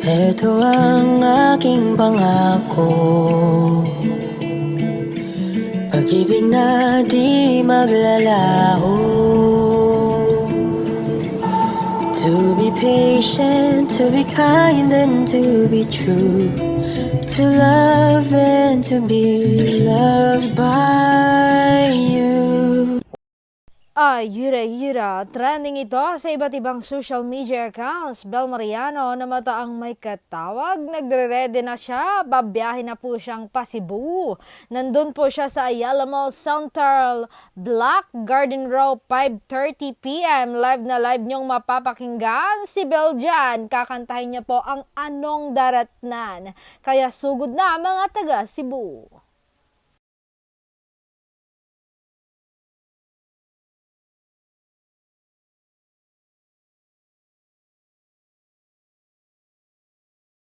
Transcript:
Ito ang aking pangako, pag-ibig na di maglalaho. To be patient, to be kind and to be true, to love and to be loved by you. Yura, trending ito sa iba't ibang social media accounts. Bel Mariano na mataang may katawag, nagre-ready na siya, babiyahin na po siyang pa Cebu. Nandun po siya sa Ayala Mall Central, Black Garden Row, 5:30 p.m. Live na live niyong mapapakinggan si Bel dyan. Kakantahin niya po ang Anong Daratnan. Kaya sugod na mga taga Cebu.